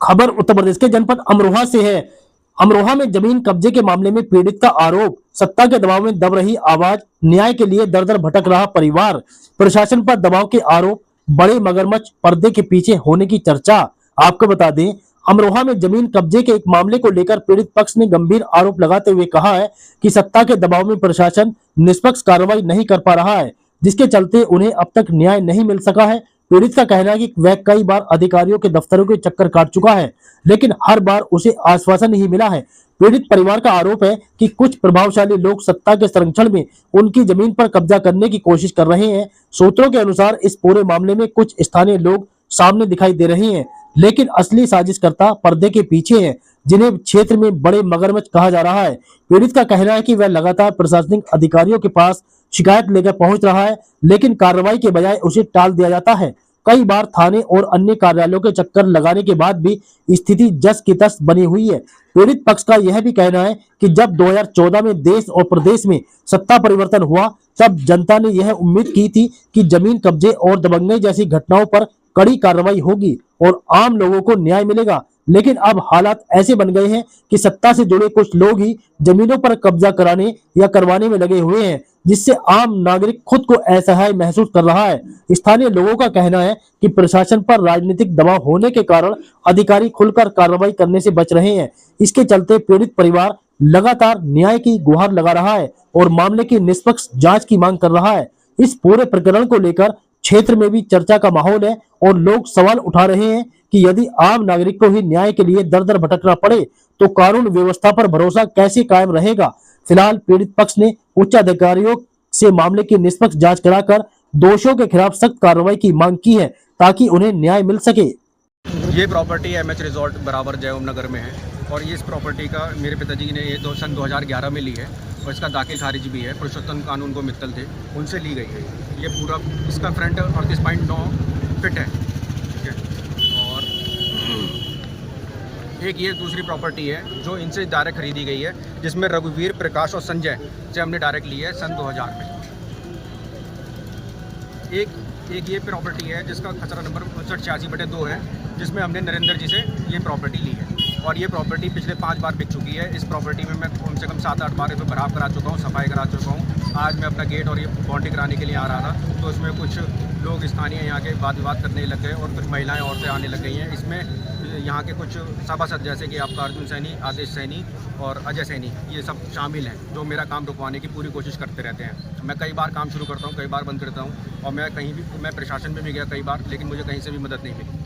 खबर उत्तर प्रदेश के जनपद अमरोहा से है। अमरोहा में जमीन कब्जे के मामले में पीड़ित का आरोप, सत्ता के दबाव में दब रही आवाज, न्याय के लिए दर दर भटक रहा परिवार, प्रशासन पर दबाव के आरोप, बड़े मगरमच्छ पर्दे के पीछे होने की चर्चा। आपको बता दें, अमरोहा में जमीन कब्जे के एक मामले को लेकर पीड़ित पक्ष ने गंभीर आरोप लगाते हुए कहा है कि सत्ता के दबाव में प्रशासन निष्पक्ष कार्रवाई नहीं कर पा रहा है, जिसके चलते उन्हें अब तक न्याय नहीं मिल सका है। पीड़ित का कहना है कि वह कई बार अधिकारियों के दफ्तरों के चक्कर काट चुका है, लेकिन हर बार उसे आश्वासन ही मिला है। पीड़ित परिवार का आरोप है कि कुछ प्रभावशाली लोग सत्ता के संरक्षण में उनकी जमीन पर कब्जा करने की कोशिश कर रहे हैं। सूत्रों के अनुसार इस पूरे मामले में कुछ स्थानीय लोग सामने दिखाई दे रहे हैं, लेकिन असली साजिशकर्ता पर्दे के पीछे हैं, जिन्हें क्षेत्र में बड़े मगरमच्छ कहा जा रहा है। पीड़ित का कहना है कि वह लगातार प्रशासनिक अधिकारियों के पास शिकायत लेकर पहुंच रहा है, लेकिन कार्रवाई के बजाय उसे टाल दिया जाता है। कई बार थाने और अन्य कार्यालयों के चक्कर लगाने के बाद भी स्थिति जस की तस बनी हुई है। पीड़ित पक्ष का यह भी कहना है कि जब 2014 में देश और प्रदेश में सत्ता परिवर्तन हुआ, तब जनता ने यह उम्मीद की थी कि जमीन कब्जे और दबंगई जैसी घटनाओं पर कड़ी कार्रवाई होगी और आम लोगों को न्याय मिलेगा। लेकिन अब हालात ऐसे बन गए हैं कि सत्ता से जुड़े कुछ लोग ही जमीनों पर कब्जा कराने या करवाने में लगे हुए हैं, जिससे आम नागरिक खुद को असहाय महसूस कर रहा है। स्थानीय लोगों का कहना है कि प्रशासन पर राजनीतिक दबाव होने के कारण अधिकारी खुलकर कार्रवाई करने से बच रहे हैं। इसके चलते पीड़ित परिवार लगातार न्याय की गुहार लगा रहा है और मामले की निष्पक्ष जांच की मांग कर रहा है। इस पूरे प्रकरण को लेकर क्षेत्र में भी चर्चा का माहौल है और लोग सवाल उठा रहे हैं कि यदि आम नागरिक को ही न्याय के लिए दर दर भटकना पड़े तो कानून व्यवस्था पर भरोसा कैसे कायम रहेगा। फिलहाल पीड़ित पक्ष ने उच्च अधिकारियों से मामले की निष्पक्ष जांच कराकर दोषियों के खिलाफ सख्त कार्रवाई की मांग की है, ताकि उन्हें न्याय मिल सके। ये प्रॉपर्टी एमएच रिजॉर्ट बराबर जयओम नगर में है और इस प्रॉपर्टी का मेरे पिताजी ने ये सन 2011 में ली है और इसका दाखिल खारिज भी है। पुरुषोत्तम कानून को मित्तल थे, उनसे ली गई है। ये पूरा इसका फ्रंट 38.9 फीट है, ठीक है। और एक ये दूसरी प्रॉपर्टी है जो इनसे डायरेक्ट खरीदी गई है, जिसमें रघुवीर, प्रकाश और संजय से हमने डायरेक्ट ली है सन 2000 में। एक ये प्रॉपर्टी है जिसका खसरा नंबर 5986/2 है, जिसमें हमने नरेंद्र जी से ये प्रॉपर्टी ली है और ये प्रॉपर्टी पिछले 5 बार बिक चुकी है। इस प्रॉपर्टी में मैं कम से कम 7-8 बार इसमें भराव करा चुका हूँ, सफाई करा चुका हूँ। आज मैं अपना गेट और ये बाउंड्री कराने के लिए आ रहा था, तो इसमें कुछ लोग स्थानीय यहाँ के वाद विवाद करने लग गए और कुछ महिलाएं औरतें आने लग गई हैं। इसमें यहाँ के कुछ सभासद जैसे कि आपका अर्जुन सैनी, आदेश सैनी और अजय सैनी, ये सब शामिल हैं, जो मेरा काम रुकवाने की पूरी कोशिश करते रहते हैं। मैं कई बार काम शुरू करता हूँ, कई बार बंद करता हूँ और मैं प्रशासन में भी गया कई बार, लेकिन मुझे कहीं से भी मदद नहीं मिली।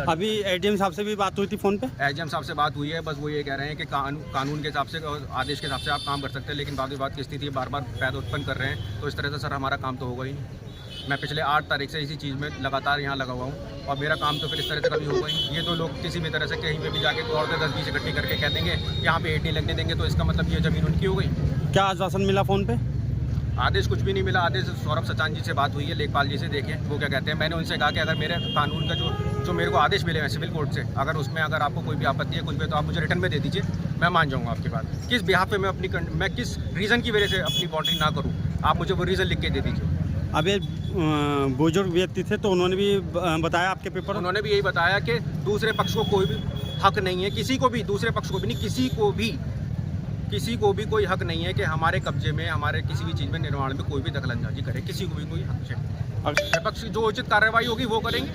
अभी एडीएम साहब से भी बात हुई थी फ़ोन पे? एडीएम साहब से बात हुई है, बस वो ये कह रहे हैं कि कानून के हिसाब से और आदेश के हिसाब से आप काम कर सकते हैं, लेकिन वाद विवाद की स्थिति बार बार पैदा उत्पन्न कर रहे हैं, तो इस तरह से सर हमारा काम तो होगा ही नहीं। मैं पिछले 8 तारीख से इसी चीज़ में लगातार यहाँ लगा हुआ हूँ और मेरा काम तो फिर इस तरह से कभी होगा ही। ये तो लोग किसी भी तरह से कहीं पे भी जाके औरतें 10-20 इकट्ठी करके कह देंगे यहाँ पे 8 नहीं लगने देंगे, तो इसका मतलब ये ज़मीन उनकी हो गई। क्या आश्वासन मिला फ़ोन पे? आदेश कुछ भी नहीं मिला। आदेश सौरभ सचान जी से बात हुई है, लेखपाल जी से, देखें वो क्या कहते हैं। मैंने उनसे कहा कि अगर मेरे कानून का जो मेरे को आदेश मिले हैं सिविल कोर्ट से, अगर उसमें अगर आपको कोई भी आपत्ति है कुछ भी, तो आप मुझे रिटर्न में दे दीजिए, मैं मान जाऊँगा आपकी बात। किस बिहाफ पे मैं किस रीज़न की वजह से अपनी बाउंड्री ना करूँ, आप मुझे वो रीज़न लिख के दे दीजिए। अब ये बुजुर्ग व्यक्ति थे, तो उन्होंने भी बताया आपके पेपर? उन्होंने भी यही बताया कि दूसरे पक्ष को कोई भी हक नहीं है, किसी को भी, दूसरे पक्ष को भी नहीं, किसी को भी कोई हक नहीं है कि हमारे कब्जे में, हमारे किसी भी चीज़ में, निर्माण में कोई भी दखलंदाजी करे, किसी को भी कोई हक है। पक्ष जो उचित कार्रवाई होगी वो करेंगे।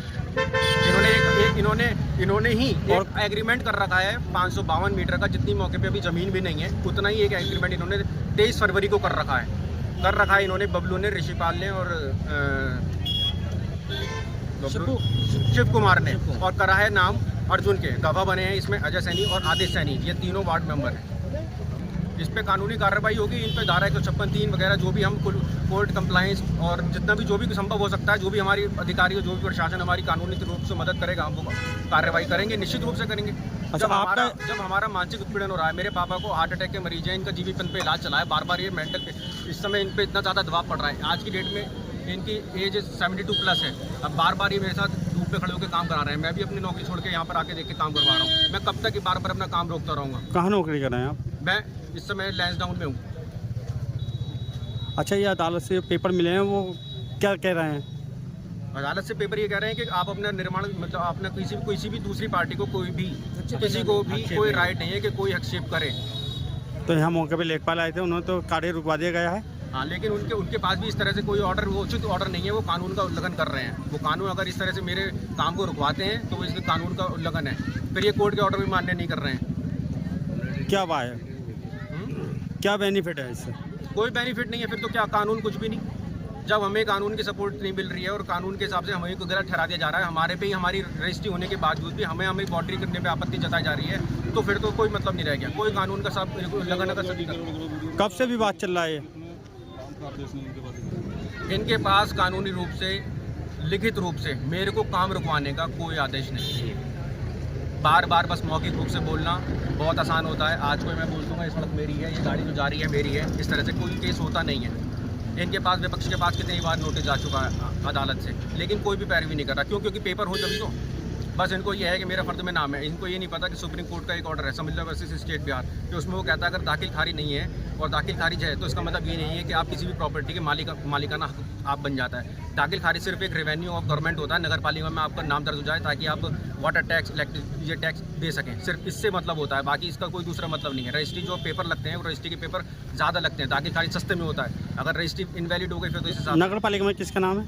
इन्होंने ही एक एग्रीमेंट कर रखा है 552 मीटर का, जितनी मौके पे अभी ज़मीन भी नहीं है, उतना ही एक एग्रीमेंट इन्होंने 23 फरवरी को कर रखा है इन्होंने, बबलू ने, ऋषिपाल ने और शिव कुमार ने, और करा है नाम अर्जुन के। गवाह बने हैं इसमें अजय सैनी और आदेश सैनी, ये तीनों वार्ड मेंबर हैं। इस पे कानूनी कार्रवाई होगी, इन पे धारा 156(3) वगैरह जो भी हम कोर्ट कंप्लायंस और जितना भी जो भी संभव हो सकता है, जो भी हमारी अधिकारी, जो भी प्रशासन हमारी कानूनी रूप से मदद करेगा, हम वो कार्रवाई करेंगे, निश्चित रूप से करेंगे। जब हमारा मानसिक उत्पीड़न हो रहा है, मेरे पापा को हार्ट अटैक के मरीज हैं, इनका जीवीपन पे इलाज चला है, बार बार ये मेंटल, इस समय इन पर इतना ज़्यादा दबाव पड़ रहा है। आज की डेट में इनकी एज 72+ है, अब बार बार ये मेरे साथ धूप पे खड़े होकर काम करा रहे हैं। मैं भी अपनी नौकरी छोड़ के यहाँ पर आके देख के काम करवा रहा हूँ। मैं कब तक बार बार अपना काम रोकता रहूँगा? कहाँ नौकरी कर रहे हैं आप? मैं इस समय लैंसडाउन में हूँ। अच्छा, ये अदालत से पेपर मिले हैं, वो क्या कह रहे हैं? अदालत से पेपर ये कह रहे हैं कि आप अपना निर्माण मतलब अपना किसी भी दूसरी पार्टी को किसी को भी कोई राइट नहीं है कि कोई हस्तक्षेप करे। तो यहाँ मौके पे लेखपाल आए थे, उन्होंने तो कार्य रुकवा दिया गया है। हाँ, लेकिन उनके पास भी इस तरह से कोई ऑर्डर, वो उचित ऑर्डर नहीं है, वो कानून का उल्लंघन कर रहे हैं। वो कानून अगर इस तरह से मेरे काम को रुकवाते हैं तो इसके कानून का उल्लंघन है। फिर ये कोर्ट के ऑर्डर भी मान्य नहीं कर रहे हैं। क्या बात है, क्या बेनिफिट है इससे? कोई बेनिफिट नहीं है, फिर तो क्या कानून कुछ भी नहीं। जब हमें कानून की सपोर्ट नहीं मिल रही है और कानून के हिसाब से हमें को गलत ठहरा दिया जा रहा है, हमारे पे ही हमारी रजिस्ट्री होने के बावजूद भी हमें बाउंड्री करने पे आपत्ति जताई जा रही है, तो फिर तो कोई मतलब नहीं रह गया। कोई कानून का सब उल्लंघन कर सकता। कब से विवाद चल रहा है ये? इनके पास कानूनी रूप से, लिखित रूप से मेरे को काम रुकवाने का कोई आदेश नहीं है। बार बार बस मौखिक रूप से बोलना बहुत आसान होता है। आज कोई मैं बोल दूंगा ये सड़क मेरी है, ये गाड़ी जो जा रही है मेरी है, इस तरह से कोई केस होता नहीं है। इनके पास, विपक्ष के पास कितनी बार नोटिस आ चुका है अदालत से, लेकिन कोई भी पैरवी नहीं कर रहा। क्यों? क्योंकि पेपर हो तभी तो। बस इनको ये है कि मेरा फर्द में नाम है। इनको ये नहीं पता कि सुप्रीम कोर्ट का एक ऑर्डर है समझ लो वर्सेस स्टेट बिहार, कि उसमें वो कहता है अगर दाखिल खारिज नहीं है और दाखिल खारिज है तो इसका मतलब ये नहीं है कि आप किसी भी प्रॉपर्टी के मालिकाना हक आप बन जाता है। दाखिल खारिज सिर्फ एक रेवेन्यू ऑफ गवर्नमेंट होता है, नगर पालिका में आपका नाम दर्ज हो जाए ताकि आप वाटर टैक्स, इलेक्ट्रिसिटी टैक्स दे सकें। सिर्फ इससे मतलब होता है, बाकी इसका कोई दूसरा मतलब नहीं है। रजिस्ट्री जो पेपर लगते हैं वो रजिस्ट्री के पेपर ज़्यादा लगते हैं, दाखिल खारिज सस्ते में होता है। अगर रजिस्ट्री इनवैलिड हो गई फिर तो इस हिसाब से नगर पालिका में किसका नाम है?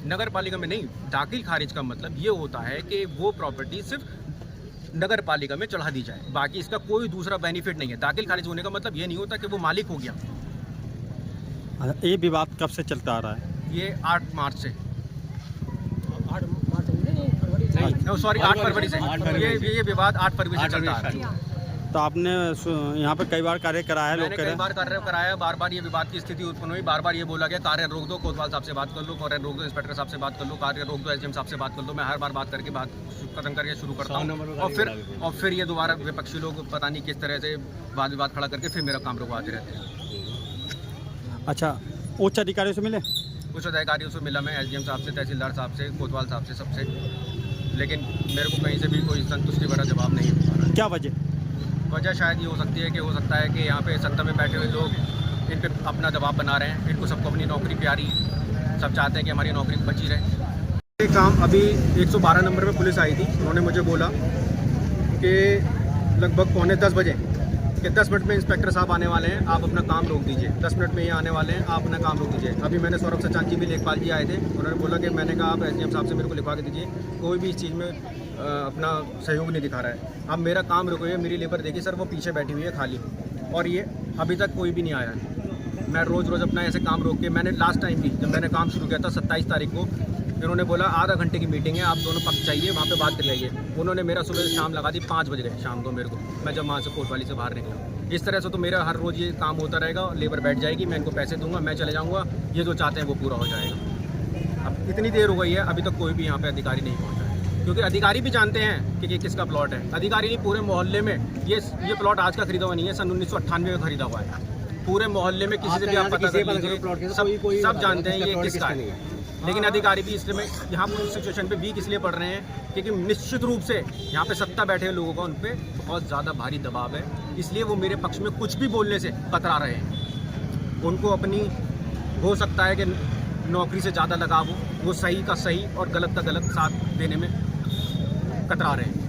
नगर पालिका में नहीं, दाखिल खारिज का मतलब ये होता है कि वो प्रॉपर्टी सिर्फ नगर पालिका में चढ़ा दी जाए, बाकी इसका कोई दूसरा बेनिफिट नहीं है। दाखिल खारिज होने का मतलब ये नहीं होता कि वो मालिक हो गया। ये विवाद कब से चलता आ रहा है? ये 8 मार्च से, सॉरी 8 फरवरी से, ये विवाद 8 फरवरी से चलता आ रहा है। तो आपने यहाँ पे कई बार कार्य कराया, लोग मैंने कई बार कार्य कराया, बार बार ये विवाद की स्थिति उत्पन्न हुई। बार बार ये बोला गया कार्य रोक दो, कोतवाल साहब से बात कर लो, कार्य रोक दो, इंस्पेक्टर साहब से बात कर लो, कार्य रोक दो, एसडीएम साहब से बात कर लो। मैं हर बार बात करके बात खत्म करके शुरू करता हूँ और फिर ये दोबारा विपक्षी लोग पता नहीं किस तरह से वाद विवाद खड़ा करके फिर मेरा काम रुकवाते रहते हैं। अच्छा, उच्च अधिकारियों से मिले? उच्च अधिकारियों से मिला मैं, एसडीएम साहब से, तहसीलदार साहब से, कोतवाल साहब से, सबसे, लेकिन मेरे को कहीं से भी कोई संतुष्टि भरा जवाब नहीं मिल पा रहा। क्या वजह शायद ये हो सकती है कि हो सकता है कि यहाँ पे सत्ता में बैठे हुए लोग इन पे अपना दबाव बना रहे हैं। इनको सबको अपनी नौकरी प्यारी, सब चाहते हैं कि हमारी नौकरी बची रहे। एक काम, अभी 112 नंबर पे पुलिस आई थी, उन्होंने मुझे बोला कि लगभग 9:45 बजे कि 10 मिनट में इंस्पेक्टर साहब आने वाले हैं, आप अपना काम रोक दीजिए। 10 मिनट में ये आने वाले हैं, आप अपना काम रोक दीजिए। अभी मैंने सौरभ सचान जी भी, लेखपाल जी आए थे, उन्होंने बोला कि मैंने कहा आप एसडीएम साहब से मेरे को लिखवा के दीजिए, कोई भी इस चीज़ में अपना सहयोग नहीं दिखा रहा है। अब मेरा काम रुको, मेरी लेबर देखिए सर, वो पीछे बैठी हुई है खाली, और ये अभी तक कोई भी नहीं आया है। मैं रोज़ अपना ऐसे काम रोक के, मैंने लास्ट टाइम भी जब मैंने काम शुरू किया था 27 तारीख को, इन्होंने बोला आधा घंटे की मीटिंग है, आप दोनों पक्ष चाहिए, वहाँ पे बात कर आइए। उन्होंने मेरा सुबह से शाम लगा दी, 5 बज गए शाम को मेरे को, मैं जब वहाँ से कोतवाली से बाहर निकला। इस तरह से तो मेरा हर रोज़ ये काम होता रहेगा, लेबर बैठ जाएगी, मैं इनको पैसे दूंगा, मैं चले जाऊँगा, ये जो चाहते हैं वो पूरा हो जाएगा। अब इतनी देर हो गई है, अभी तक कोई भी यहाँ पे अधिकारी नहीं पहुँचा है, क्योंकि अधिकारी भी जानते हैं कि ये किसका प्लॉट है। अधिकारी नहीं, पूरे मोहल्ले में ये प्लॉट आज का खरीदा हुआ नहीं है, सन 1998 में खरीदा हुआ है। पूरे मोहल्ले में किसी से भी आप पता कर लीजिए, सब जानते हैं ये किसका है। लेकिन अधिकारी भी इसलिए यहाँ पर सिचुएशन पे वीक इसलिए पड़ रहे हैं क्योंकि निश्चित रूप से यहाँ पे सत्ता बैठे हुए लोगों का उन पर बहुत ज़्यादा भारी दबाव है, इसलिए वो मेरे पक्ष में कुछ भी बोलने से कतरा रहे हैं। उनको अपनी, हो सकता है कि नौकरी से ज़्यादा लगाव हो, वो सही का सही और गलत का गलत साथ देने में कतरा रहे हैं।